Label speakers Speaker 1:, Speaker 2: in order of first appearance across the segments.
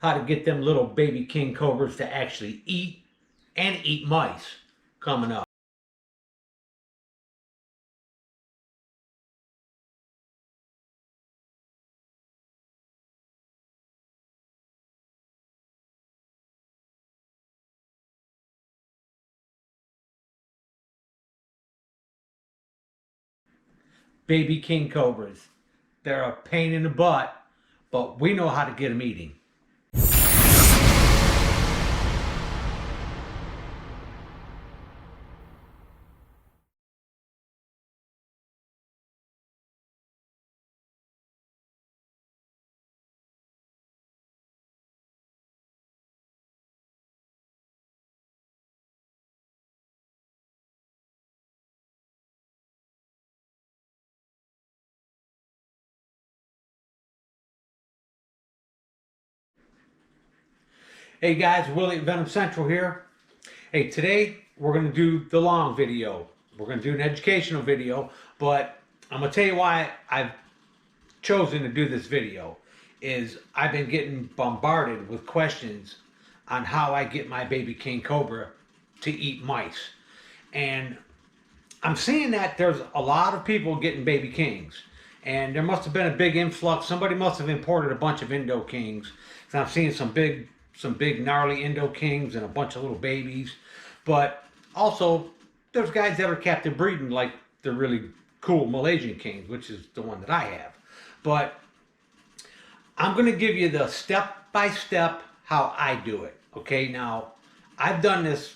Speaker 1: how to get them little baby king cobras to actually eat and eat mice coming up. Baby king cobras. They're a pain in the butt, but we know how to get them eating. Hey guys, Willie at Venom Central here. Hey, today we're going to do the long video. We're going to do an educational video, but I'm going to tell you why I've chosen to do this video is I've been getting bombarded with questions on how I get my baby king cobra to eat mice. And I'm seeing that there's a lot of people getting baby kings, and there must have been a big influx. Somebody must have imported a bunch of Indo kings. So I'm seeing some big gnarly Indo kings and a bunch of little babies. But also there's guys that are captive breeding like the really cool Malaysian kings, which is the one that I have. But I'm going to give you the step-by-step how I do it. Okay, now I've done this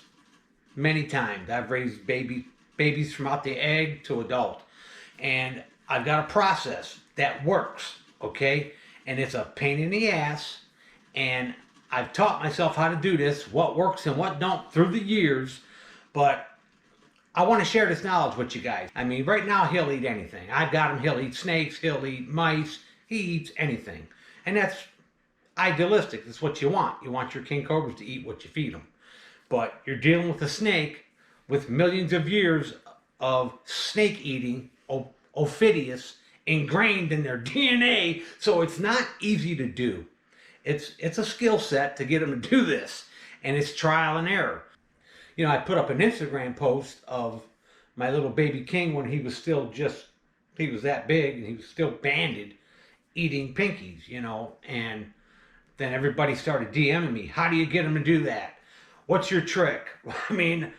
Speaker 1: many times. I've raised babies from out the egg to adult, and I've got a process that works. Okay, and it's a pain in the ass, and I've taught myself how to do this, what works and what don't through the years, but I want to share this knowledge with you guys. I mean, right now he'll eat anything. I've got him, he'll eat snakes, he'll eat mice, he eats anything. And that's idealistic, that's what you want. You want your king cobras to eat what you feed them. But you're dealing with a snake with millions of years of snake eating, Ophiophagus, ingrained in their DNA, so it's not easy to do. It's a skill set to get them to do this, and it's trial and error. You know, I put up an Instagram post of my little baby king when he was still he was that big and he was still banded eating pinkies, you know, and then everybody started DMing me. How do you get him to do that? What's your trick? I mean,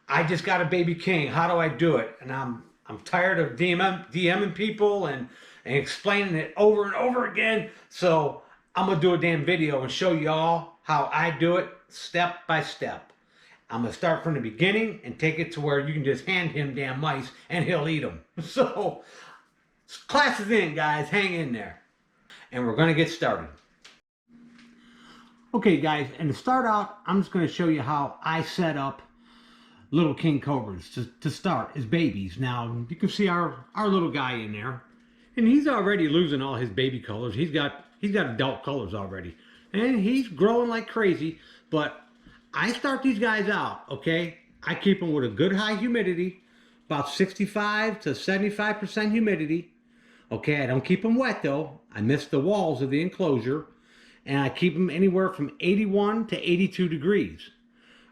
Speaker 1: I just got a baby king. How do I do it? And I'm tired of DMing people and explaining it over and over again. So I'm going to do a damn video and show y'all how I do it step by step. I'm going to start from the beginning and take it to where you can just hand him damn mice and he'll eat them. So, class is in, guys. Hang in there. And we're going to get started. Okay, guys, and to start out, I'm just going to show you how I set up little king cobras to start as babies. Now, you can see our little guy in there. And he's already losing all his baby colors. He's got adult colors already. And he's growing like crazy. But I start these guys out, okay? I keep them with a good high humidity, about 65 to 75% humidity. Okay, I don't keep them wet though. I mist the walls of the enclosure. And I keep them anywhere from 81 to 82 degrees.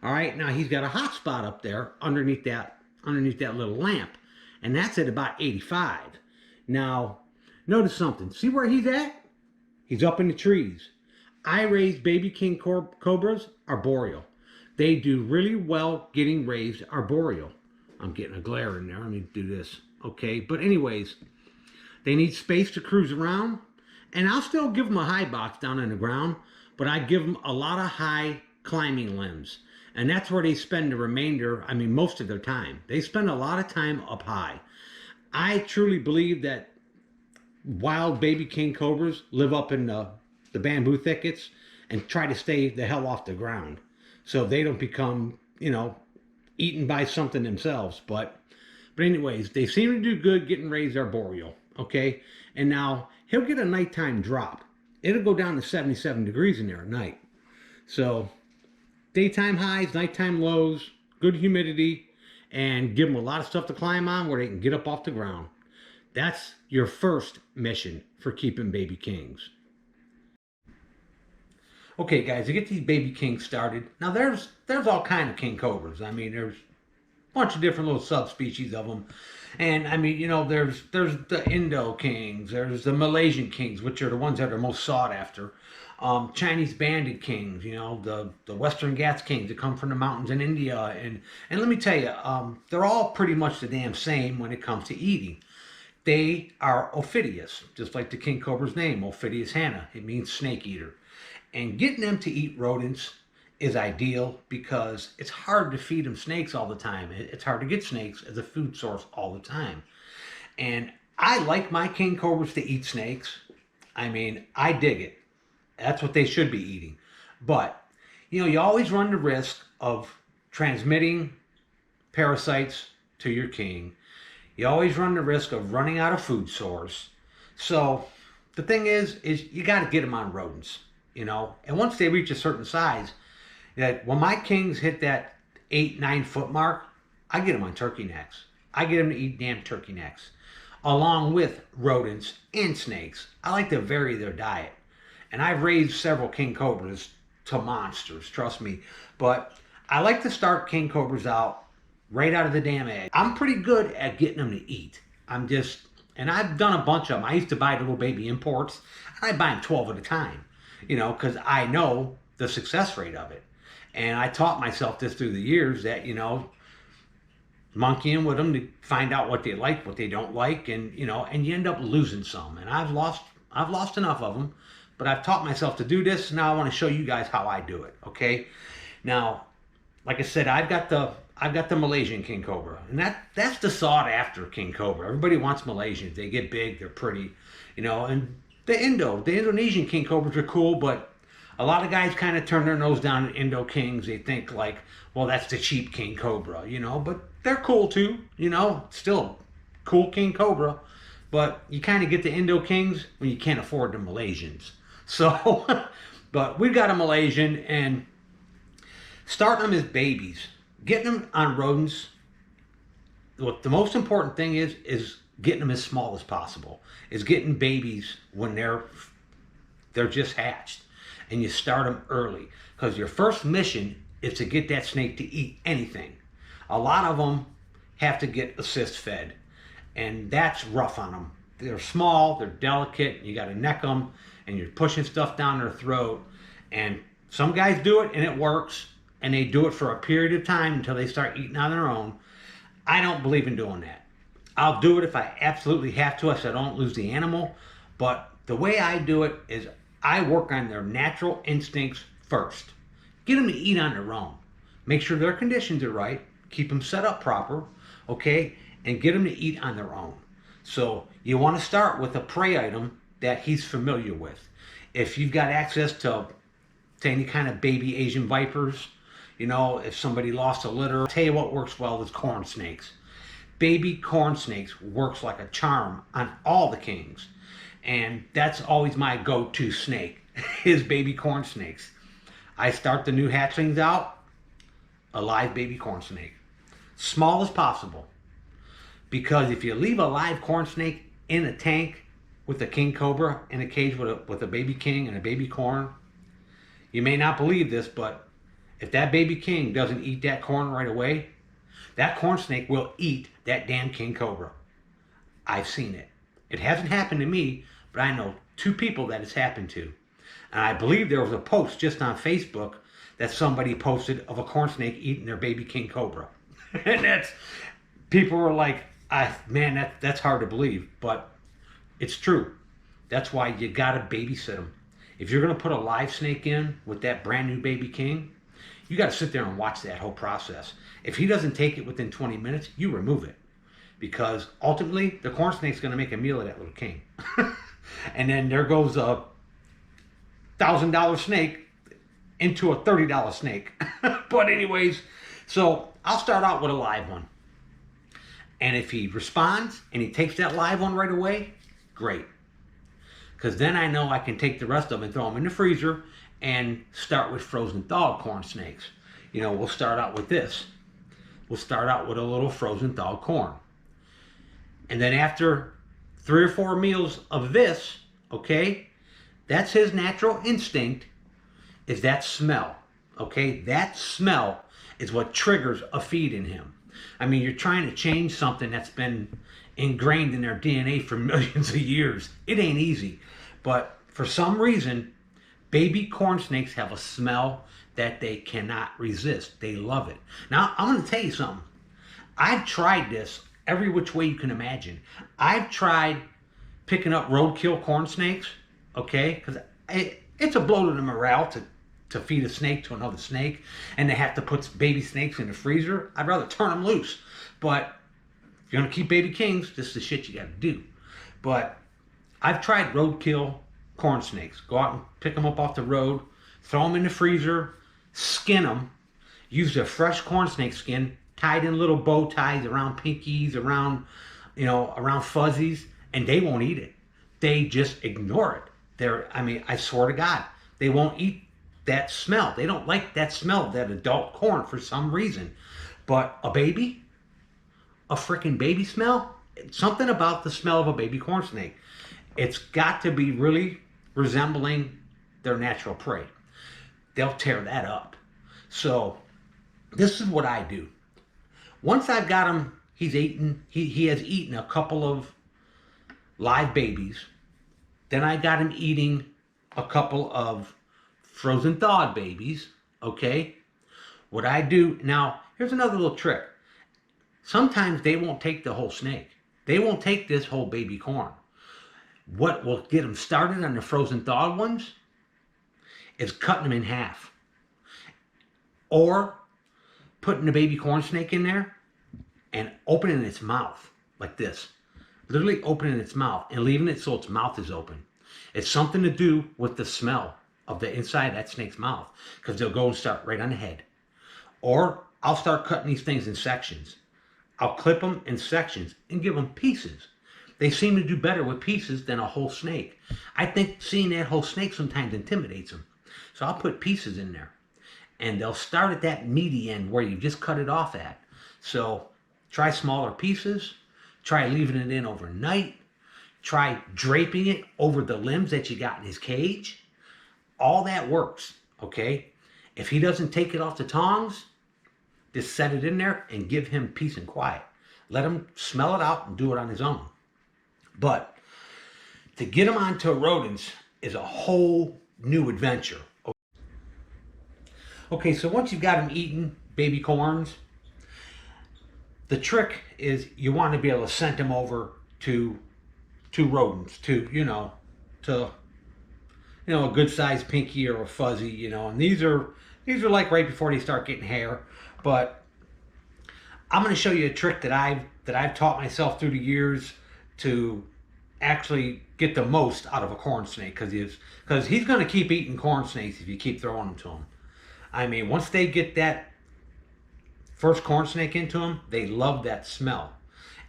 Speaker 1: All right, now he's got a hot spot up there underneath that little lamp. And that's at about 85. Now, notice something. See where he's at? He's up in the trees. I raise baby king cobras arboreal. They do really well getting raised arboreal. I'm getting a glare in there. Let me do this. Okay, but anyways, they need space to cruise around. And I'll still give them a high box down in the ground, but I give them a lot of high climbing limbs. And that's where they spend the remainder, I mean, most of their time. They spend a lot of time up high. I truly believe that wild baby king cobras live up in the bamboo thickets and try to stay the hell off the ground so they don't become, you know, eaten by something themselves. But anyways, they seem to do good getting raised arboreal, okay? And now he'll get a nighttime drop. It'll go down to 77 degrees in there at night. So daytime highs, nighttime lows, good humidity, and give them a lot of stuff to climb on where they can get up off the ground. That's your first mission for keeping baby kings. Okay, guys, to get these baby kings started, now there's all kind of king cobras. I mean, there's a bunch of different little subspecies of them, and I mean, there's the Indo kings, there's the Malaysian kings, which are the ones that are most sought after. Chinese banded kings, the Western Ghats kings that come from the mountains in India, and let me tell you, they're all pretty much the damn same when it comes to eating. They are ophidious, just like the king cobra's name, Ophidius hannah. It means snake eater. And getting them to eat rodents is ideal because it's hard to feed them snakes all the time. It's hard to get snakes as a food source all the time. And I like my king cobras to eat snakes. I mean, I dig it. That's what they should be eating. But, you always run the risk of transmitting parasites to your king. You always run the risk of running out of food source. So the thing is you got to get them on rodents, And once they reach a certain size, that when my kings hit that 8-9 foot mark, I get them on turkey necks. I get them to eat damn turkey necks, along with rodents and snakes. I like to vary their diet. And I've raised several king cobras to monsters, trust me. But I like to start king cobras out right out of the damn egg. I'm pretty good at getting them to eat. And I've done a bunch of them. I used to buy little baby imports, and I buy them 12 at a time, because I know the success rate of it. And I taught myself this through the years that, monkeying with them to find out what they like, what they don't like, and you end up losing some. And I've lost enough of them, but I've taught myself to do this. Now I want to show you guys how I do it. Okay. Now, like I said, I've got the Malaysian king cobra, and that's the sought after king cobra. Everybody wants Malaysians. They get big, they're pretty, and the Indonesian king cobras are cool, but a lot of guys kind of turn their nose down at Indo kings. They think like, well, that's the cheap king cobra, but they're cool too, still cool king cobra, but you kind of get the Indo kings when you can't afford the Malaysians. So, but we've got a Malaysian, and starting them as babies, getting them on rodents. What the most important thing is getting them as small as possible. Is getting babies when they're just hatched, and you start them early, because your first mission is to get that snake to eat anything. A lot of them have to get assist fed, and that's rough on them. They're small, they're delicate, you got to neck them, and you're pushing stuff down their throat. And some guys do it and it works, and they do it for a period of time until they start eating on their own. I don't believe in doing that. I'll do it if I absolutely have to, so I don't lose the animal. But the way I do it is I work on their natural instincts first. Get them to eat on their own. Make sure their conditions are right. Keep them set up proper, okay? And get them to eat on their own. So you want to start with a prey item that he's familiar with. If you've got access to any kind of baby Asian vipers, if somebody lost a litter, I'll tell you what works well is corn snakes. Baby corn snakes works like a charm on all the kings. And that's always my go-to snake, is baby corn snakes. I start the new hatchlings out, a live baby corn snake. Small as possible. Because if you leave a live corn snake in a tank with a king cobra in a cage with a baby king and a baby corn, you may not believe this, but if that baby king doesn't eat that corn right away, that corn snake will eat that damn king cobra. I've seen it. It hasn't happened to me, but I know 2 people that it's happened to. And I believe there was a post just on Facebook that somebody posted of a corn snake eating their baby king cobra. And people were like, man, that's hard to believe, but it's true. That's why you gotta babysit them. If you're gonna put a live snake in with that brand new baby king, you gotta sit there and watch that whole process. If he doesn't take it within 20 minutes, you remove it. Because ultimately, the corn snake's gonna make a meal of that little king. And then there goes a $1,000 snake into a $30 snake. But anyways, so I'll start out with a live one. And if he responds and he takes that live one right away, great. Because then I know I can take the rest of them and throw them in the freezer and start with frozen thawed corn snakes. We'll start out with this. We'll start out with a little frozen thawed corn. And then after 3 or 4 meals of this, okay, that's his natural instinct, is that smell. Okay, that smell is what triggers a feed in him. I mean, you're trying to change something that's been ingrained in their DNA for millions of years. It ain't easy. But for some reason, baby corn snakes have a smell that they cannot resist. They love it. Now, I'm going to tell you something. I've tried this every which way you can imagine. I've tried picking up roadkill corn snakes, okay? Because it's a blow to the morale to feed a snake to another snake, and they have to put baby snakes in the freezer. I'd rather turn them loose. But if you're going to keep baby kings, this is the shit you got to do. But I've tried roadkill corn snakes. Go out and pick them up off the road, throw them in the freezer, skin them, use a fresh corn snake skin, tied in little bow ties around pinkies, around fuzzies, and they won't eat it. They just ignore it. I mean, I swear to God, they won't eat that smell. They don't like that smell of that adult corn for some reason. But a freaking baby smell, something about the smell of a baby corn snake, it's got to be really resembling their natural prey. They'll tear that up. So this is what I do. Once I've got him, he has eaten a couple of live babies. Then I got him eating a couple of frozen thawed babies, okay? What I do, now, here's another little trick. Sometimes they won't take the whole snake. They won't take this whole baby corn. What will get them started on the frozen thawed ones is cutting them in half. Or putting the baby corn snake in there and opening its mouth like this. Literally opening its mouth and leaving it so its mouth is open. It's something to do with the smell of the inside of that snake's mouth, because they'll go and start right on the head. Or I'll start cutting these things in sections. I'll clip them in sections and give them pieces. They seem to do better with pieces than a whole snake. I think seeing that whole snake sometimes intimidates them. So I'll put pieces in there. And they'll start at that meaty end where you just cut it off at. So try smaller pieces. Try leaving it in overnight. Try draping it over the limbs that you got in his cage. All that works, okay? If he doesn't take it off the tongs, just set it in there and give him peace and quiet. Let him smell it out and do it on his own. But to get him onto rodents is a whole new adventure. Okay, so once you've got him eating baby corns, the trick is you want to be able to send him over to rodents, to a good sized pinky or a fuzzy, and these are like right before they start getting hair. But I'm going to show you a trick that I've taught myself through the years to actually get the most out of a corn snake, because he's going to keep eating corn snakes if you keep throwing them to him. I mean, once they get that first corn snake into them, they love that smell,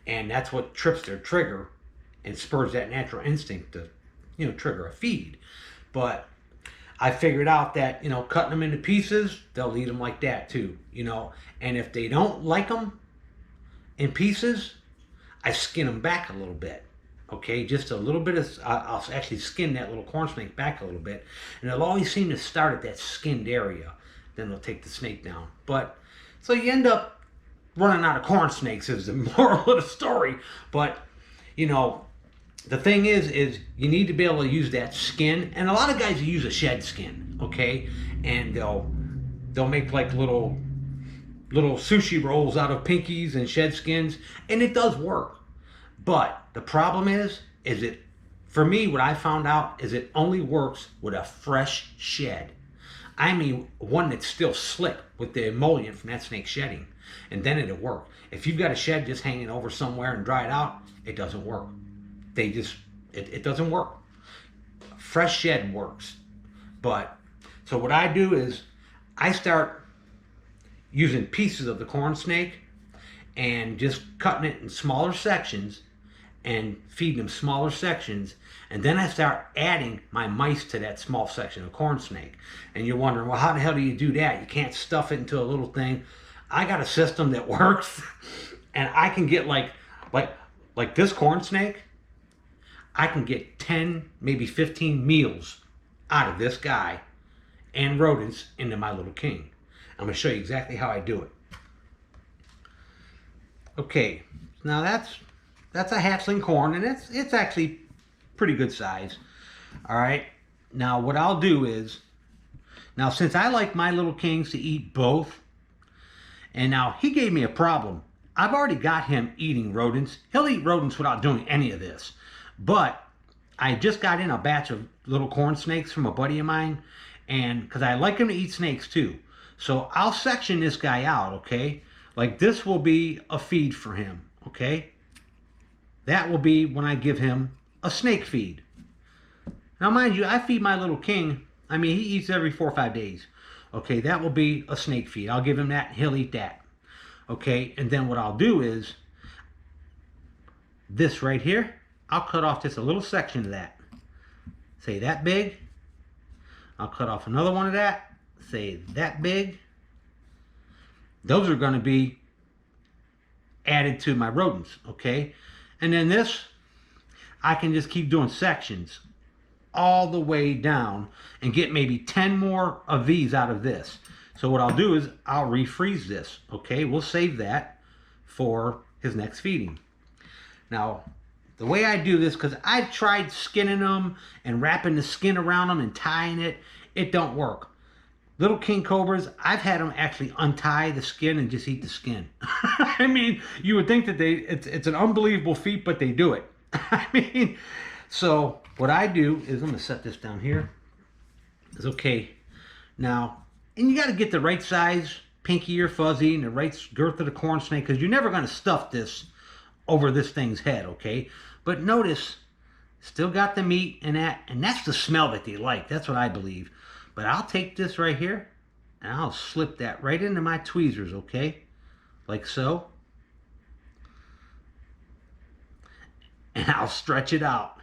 Speaker 1: and that's what trips their trigger and spurs that natural instinct to trigger a feed. But I figured out that cutting them into pieces, they'll eat them like that too, and if they don't like them in pieces, I skin them back a little bit. Okay, just a little bit of, I'll actually skin that little corn snake back a little bit, and they'll always seem to start at that skinned area. Then they'll take the snake down. But so you end up running out of corn snakes is the moral of the story. But the thing is you need to be able to use that skin, and a lot of guys use a shed skin, okay, and they'll make like little sushi rolls out of pinkies and shed skins, and it does work. But the problem is it, for me, what I found out is it only works with a fresh shed. I mean, one that's still slick with the emollient from that snake shedding, and then it'll work. If you've got a shed just hanging over somewhere and dried out, it doesn't work. It doesn't work. Fresh shed works. But so what I do is I start using pieces of the corn snake and just cutting it in smaller sections and feeding them smaller sections, and then I start adding my mice to that small section of corn snake. And you're wondering, well, how the hell do you do that? You can't stuff it into a little thing. I got a system that works, and I can get like this corn snake, I can get 10, maybe 15 meals out of this guy and rodents into my little king. I'm going to show you exactly how I do it. Okay, now that's a hatchling corn, and it's actually pretty good size. All right, now what I'll do is, now since I like my little kings to eat both, and now he gave me a problem. I've already got him eating rodents. He'll eat rodents without doing any of this. But I just got in a batch of little corn snakes from a buddy of mine, and because I like him to eat snakes too. So I'll section this guy out, okay? Like this will be a feed for him, okay? That will be when I give him a snake feed. Now mind you, I feed my little king, I mean he eats every 4 or 5 days. Okay, that will be a snake feed. I'll give him that and he'll eat that. Okay, and then what I'll do is, this right here, I'll cut off just a little section of that. Say that big. I'll cut off another one of that. Say that big. Those are going to be added to my rodents, okay? And then this, I can just keep doing sections all the way down and get maybe 10 more of these out of this. So what I'll do is I'll refreeze this, okay? We'll save that for his next feeding. Now, the way I do this, because I've tried skinning them and wrapping the skin around them and tying it, it don't work. Little King Cobras, I've had them actually untie the skin and just eat the skin. I mean, you would think that it's an unbelievable feat, but they do it. I mean, so what I do is, I'm going to set this down here. It's okay. Now, and you got to get the right size pinky or fuzzy and the right girth of the corn snake, because you're never going to stuff this over this thing's head, okay? But notice, still got the meat and that's the smell that they like. That's what I believe. But I'll take this right here and I'll slip that right into my tweezers, okay? Like so. And I'll stretch it out,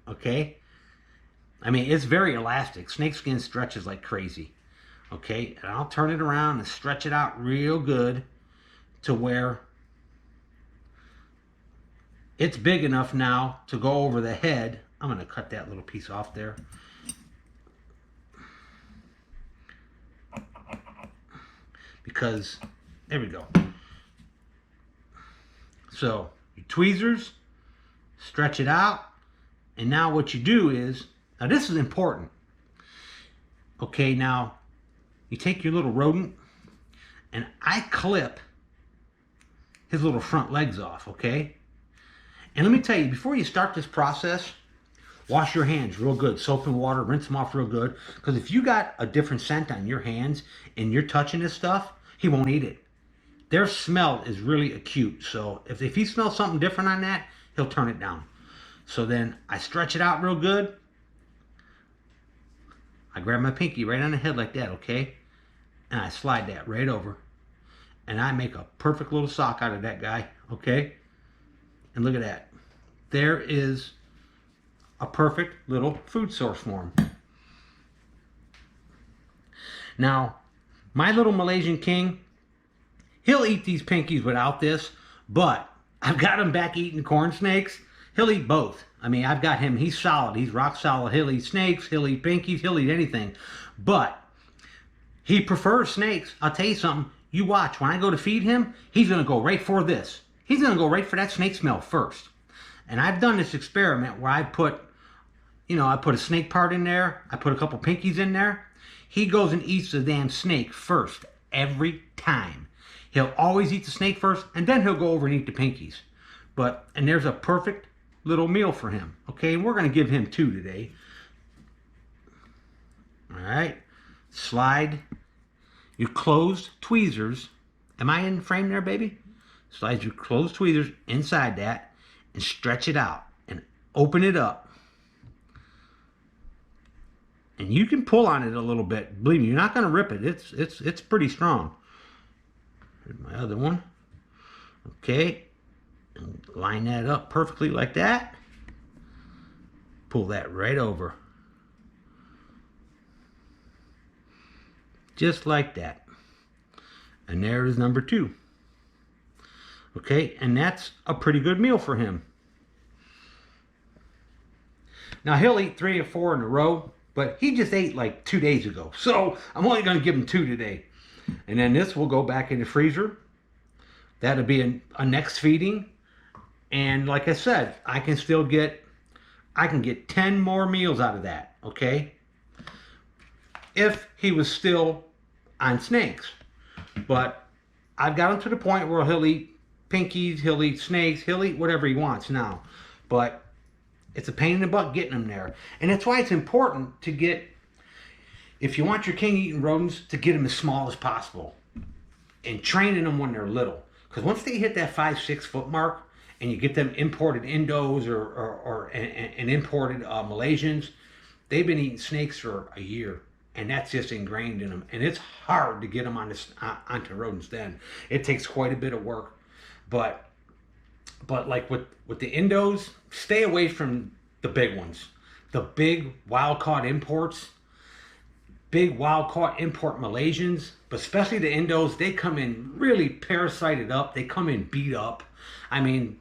Speaker 1: okay? I mean, it's very elastic. Snake skin stretches like crazy, okay? And I'll turn it around and stretch it out real good to where it's big enough now to go over the head. I'm going to cut that little piece off there. Because, there we go. So, your tweezers, stretch it out, and now what you do is, now this is important. Okay, now, you take your little rodent, and I clip his little front legs off, okay? And let me tell you, before you start this process, wash your hands real good. Soap and water, rinse them off real good. Because if you got a different scent on your hands and you're touching this stuff, he won't eat it. Their smell is really acute. So if he smells something different on that, he'll turn it down. So then I stretch it out real good. I grab my pinky right on the head like that, okay? And I slide that right over. And I make a perfect little sock out of that guy, okay? And look at that. There is a perfect little food source for him. Now, my little Malaysian king, he'll eat these pinkies without this, but I've got him back eating corn snakes. He'll eat both. I mean, I've got him, he's solid. He's rock solid. He'll eat snakes, he'll eat pinkies, he'll eat anything. But he prefers snakes. I'll tell you something. You watch, when I go to feed him, he's going to go right for this. He's going to go right for that snake smell first. And I've done this experiment where I put a snake part in there. I put a couple pinkies in there. He goes and eats the damn snake first every time. He'll always eat the snake first, and then he'll go over and eat the pinkies. And there's a perfect little meal for him. Okay, and we're going to give him 2 today. All right. Slide your closed tweezers. Am I in frame there, baby? Slide your closed tweezers inside that and stretch it out and open it up. And you can pull on it a little bit. Believe me, you're not going to rip it. It's pretty strong. Here's my other one. Okay. And line that up perfectly like that. Pull that right over. Just like that. And there is number 2. Okay, and that's a pretty good meal for him. Now he'll eat 3 or 4 in a row. But he just ate like 2 days ago. So I'm only going to give him 2 today. And then this will go back in the freezer. That'll be a next feeding. And like I said, I can get 10 more meals out of that, okay? If he was still on snakes. But I've got him to the point where he'll eat pinkies, he'll eat snakes, he'll eat whatever he wants now. But it's a pain in the butt getting him there. And that's why it's important to get, if you want your king eating rodents, to get them as small as possible. And training them when they're little. Because once they hit that 5-6 foot mark, and you get them imported Indos and imported Malaysians, they've been eating snakes for a year. And that's just ingrained in them. And it's hard to get them onto rodents then. It takes quite a bit of work. But like with the Indos, stay away from the big ones. The big wild-caught imports, big wild-caught import Malaysians, but especially the Indos, they come in really parasited up. They come in beat up. I mean,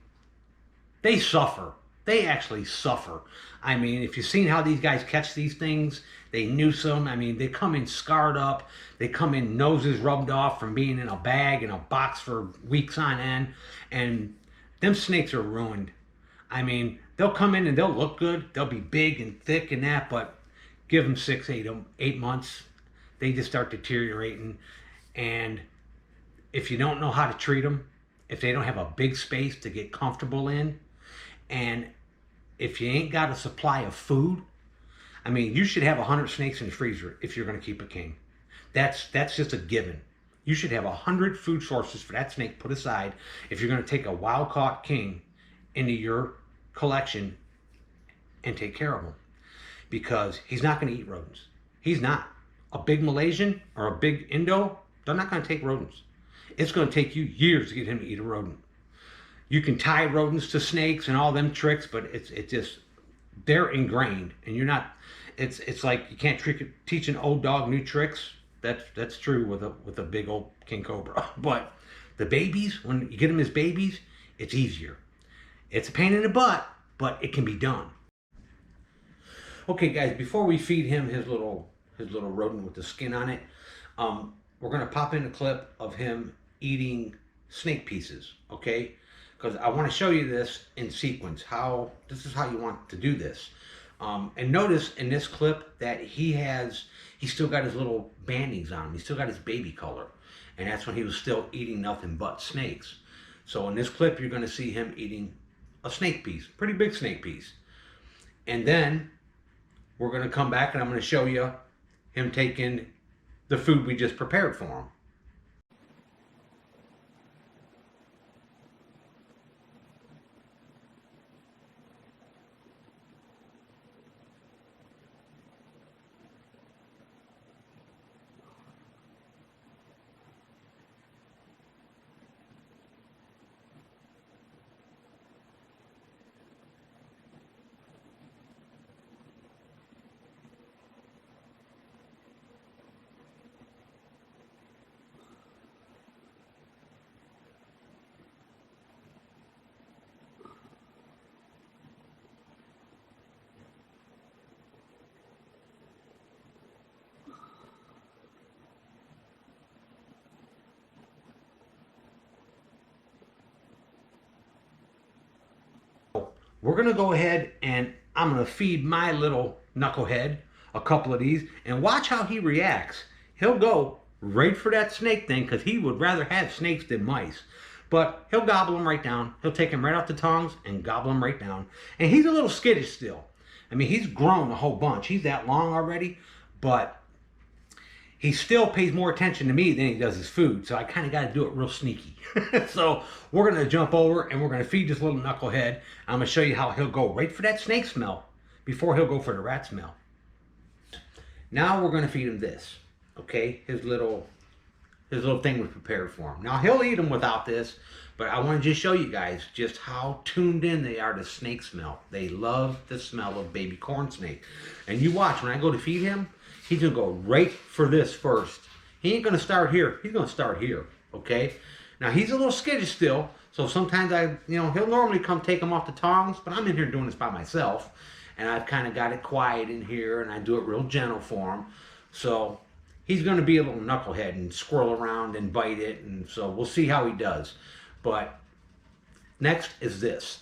Speaker 1: they suffer. They actually suffer. I mean, if you've seen how these guys catch these things, they noose them. I mean, they come in scarred up. They come in noses rubbed off from being in a bag, in a box for weeks on end. And them snakes are ruined. I mean, they'll come in and they'll look good. They'll be big and thick and that, but give them 8 months, they just start deteriorating. And if you don't know how to treat them, if they don't have a big space to get comfortable in, and if you ain't got a supply of food, I mean, you should have 100 snakes in the freezer if you're going to keep a king. That's just a given. You should have 100 food sources for that snake put aside if you're going to take a wild-caught king into your collection and take care of him. Because he's not going to eat rodents. He's not. A big Malaysian or a big Indo, they're not going to take rodents. It's going to take you years to get him to eat a rodent. You can tie rodents to snakes and all them tricks, but it's just, they're ingrained. And you're not, it's like you can't teach an old dog new tricks. That's true with a big old King Cobra. But the babies, when you get them as babies, it's easier. It's a pain in the butt, but it can be done. Okay, guys, before we feed him his little rodent with the skin on it, we're going to pop in a clip of him eating snake pieces, okay? Because I want to show you this in sequence. This is how you want to do this. And notice in this clip that he's still got his little bandings on him. He's still got his baby color. And that's when he was still eating nothing but snakes. So in this clip, you're going to see him eating a snake piece, pretty big snake piece. And then we're going to come back and I'm going to show you him taking the food we just prepared for him. We're going to go ahead and I'm going to feed my little knucklehead a couple of these and watch how he reacts. He'll go right for that snake thing because he would rather have snakes than mice. But he'll gobble them right down. He'll take them right off the tongs and gobble them right down. And he's a little skittish still. I mean, he's grown a whole bunch. He's that long already, but he still pays more attention to me than he does his food. So I kind of got to do it real sneaky. So we're going to jump over and we're going to feed this little knucklehead. I'm going to show you how he'll go right for that snake smell before he'll go for the rat smell. Now we're going to feed him this. Okay, his little thing was prepared for him. Now he'll eat them without this, but I want to just show you guys just how tuned in they are to snake smell. They love the smell of baby corn snake. And you watch, when I go to feed him, he's going to go right for this first. He ain't going to start here. He's going to start here, okay? Now, he's a little skittish still, so sometimes he'll normally come take him off the tongs, but I'm in here doing this by myself. and I've kind of got it quiet in here, and I do it real gentle for him. So he's going to be a little knucklehead and squirrel around and bite it, and so we'll see how he does. But next is this.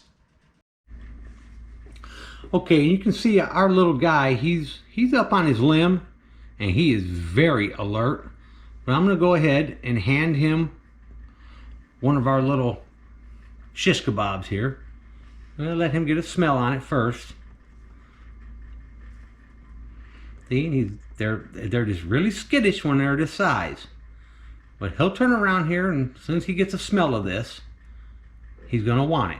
Speaker 1: Okay, you can see our little guy, he's up on his limb, and he is very alert. But I'm going to go ahead and hand him one of our little shish kebabs here. I'm going to let him get a smell on it first. See, they're just really skittish when they're this size. But he'll turn around here, and as soon as he gets a smell of this, he's going to want it.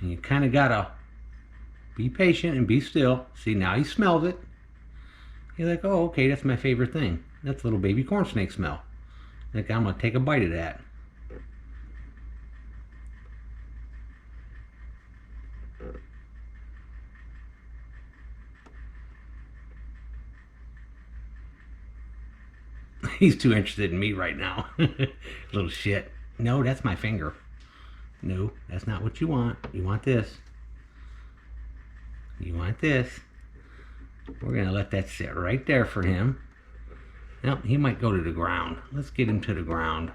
Speaker 1: And you kind of got to be patient and be still. See, now he smells it. He's like, oh, okay, that's my favorite thing. That's a little baby corn snake smell. Like, I'm going to take a bite of that. He's too interested in me right now. Little shit. No, that's my finger. No, that's not what you want. You want this. You want this. We're going to let that sit right there for him. Now, he might go to the ground. Let's get him to the ground.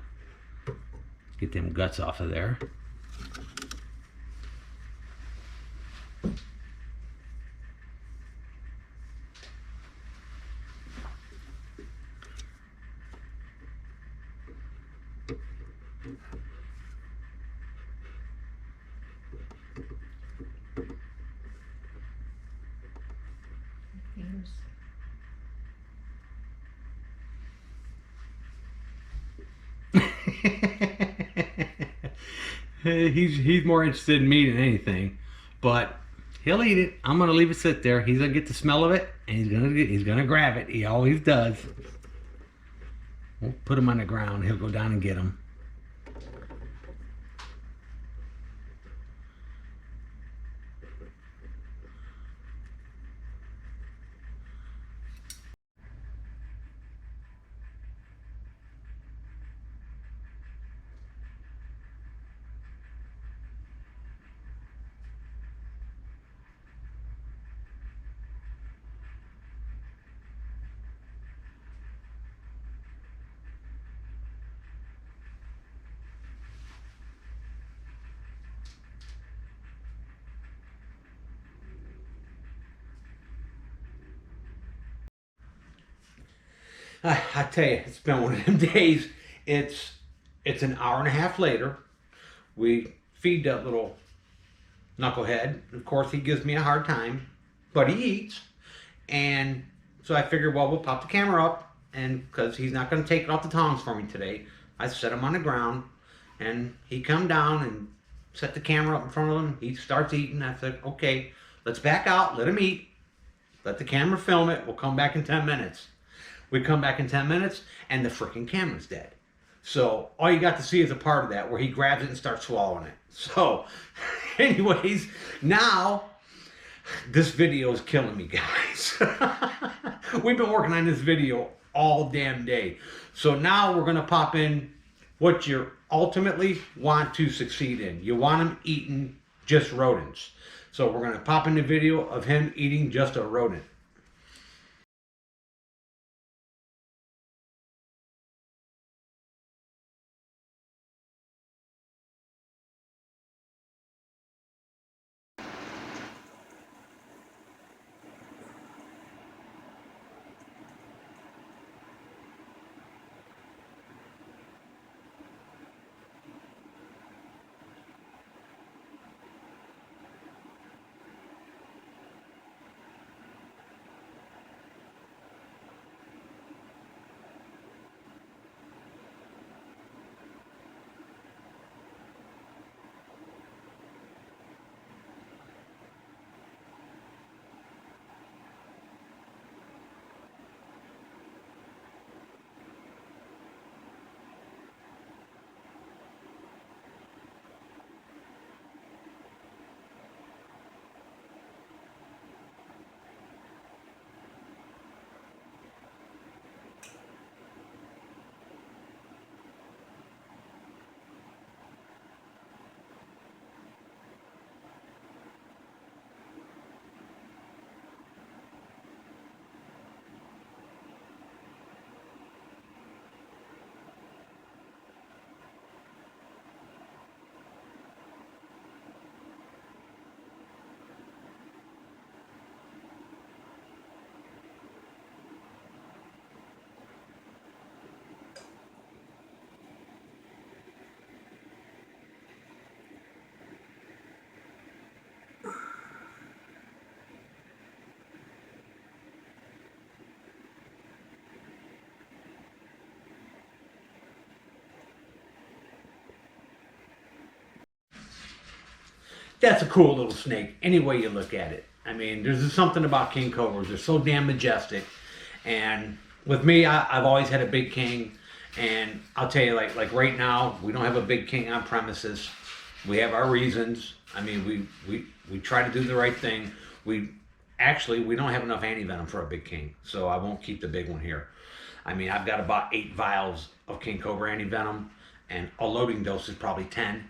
Speaker 1: Get them guts off of there. He's more interested in me than anything, but he'll eat it. I'm gonna leave it sit there. He's gonna get the smell of it, and he's gonna grab it. He always does. We'll put him on the ground. He'll go down and get him. I tell you, it's been one of them days. It's an hour and a half later. We feed that little knucklehead. Of course, he gives me a hard time, but he eats. And so I figured, well, we'll pop the camera up, and because he's not going to take it off the tongs for me today, I set him on the ground, and he come down and set the camera up in front of him. He starts eating. I said, okay, let's back out, let him eat, let the camera film it. We'll come back in 10 minutes. We come back in 10 minutes, and the freaking camera's dead. So all you got to see is a part of that where he grabs it and starts swallowing it. So anyways, now this video is killing me, guys. We've been working on this video all damn day. So now we're going to pop in what you ultimately want to succeed in. You want him eating just rodents. So we're going to pop in the video of him eating just a rodent. that's a cool little snake, any way you look at it. I mean, there's just something about king cobras. They're so damn majestic. And with me, I've always had a big king. And I'll tell you, like right now, we don't have a big king on premises. We have our reasons. I mean, we try to do the right thing. We don't have enough anti-venom for a big king, so I won't keep the big one here. I mean, I've got about 8 vials of King Cobra anti-venom, and a loading dose is probably 10.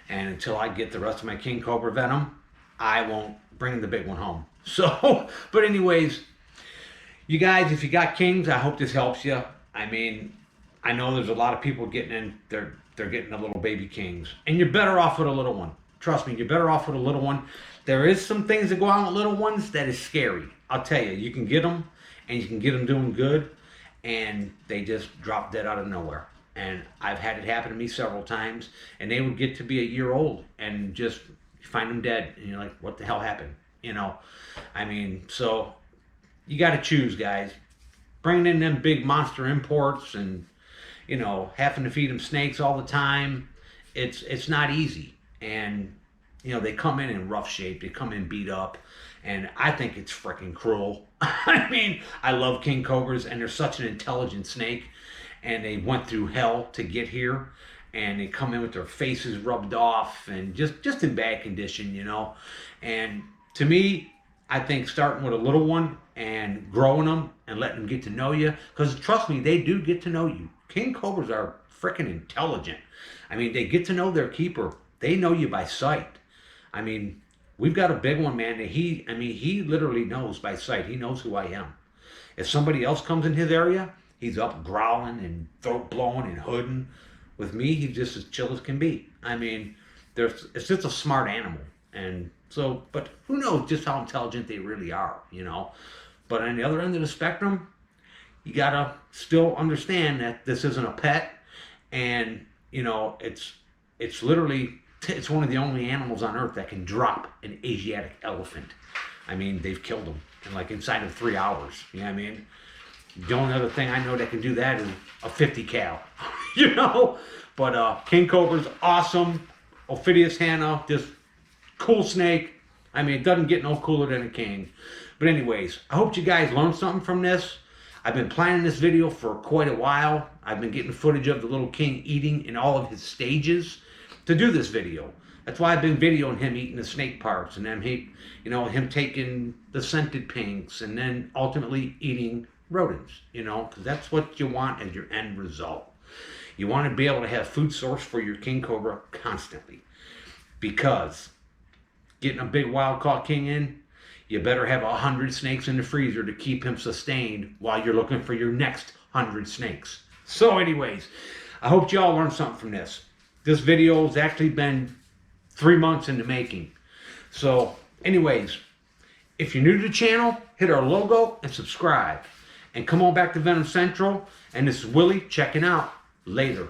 Speaker 1: And until I get the rest of my King Cobra venom, I won't bring the big one home. So, but anyways, you guys, if you got kings, I hope this helps you. I mean, I know there's a lot of people getting in, they're getting the little baby kings, and you're better off with a little one. Trust me, you're better off with a little one. There is some things that go on with little ones that is scary. I'll tell you, you can get them, and you can get them doing good, and they just drop dead out of nowhere. And I've had it happen to me several times, and they would get to be a year old and just find them dead, and you're like, what the hell happened? You know, I mean, so you got to choose, guys. Bringing in them big monster imports and, you know, having to feed them snakes all the time, it's not easy. And, you know, they come in rough shape, they come in beat up, and I think it's freaking cruel. I mean, I love king cobras, and they're such an intelligent snake, and they went through hell to get here, and they come in with their faces rubbed off and just in bad condition, you know. And to me, I think starting with a little one and growing them and letting them get to know you, because trust me, they do get to know you. King cobras are freaking intelligent. I mean, they get to know their keeper. They know you by sight. I mean, we've got a big one, man. He literally knows by sight. He knows who I am. If somebody else comes in his area, he's up growling and throat blowing and hooding. With me, he's just as chill as can be. I mean, it's just a smart animal. And so, but who knows just how intelligent they really are, you know. But on the other end of the spectrum, you gotta still understand that this isn't a pet, and you know, it's literally, it's one of the only animals on earth that can drop an Asiatic elephant. I mean, they've killed them in like inside of 3 hours. You know what I mean? The only other thing I know that can do that is a 50 cal, you know. But King Cobra's awesome. Ophiophagus Hanna, just cool snake. I mean, it doesn't get no cooler than a king. But anyways, I hope you guys learned something from this. I've been planning this video for quite a while. I've been getting footage of the little king eating in all of his stages to do this video. That's why I've been videoing him eating the snake parts, and then him taking the scented pinks, and then ultimately eating rodents, you know, because that's what you want as your end result. You want to be able to have food source for your king cobra constantly, because getting a big wild caught king in, you better have 100 snakes in the freezer to keep him sustained while you're looking for your next 100 snakes. So anyways, I hope you all learned something from this. This video has actually been 3 months in the making. So anyways, if you're new to the channel, hit our logo and subscribe. And come on back to Venom Central. And this is Willie checking out. Later.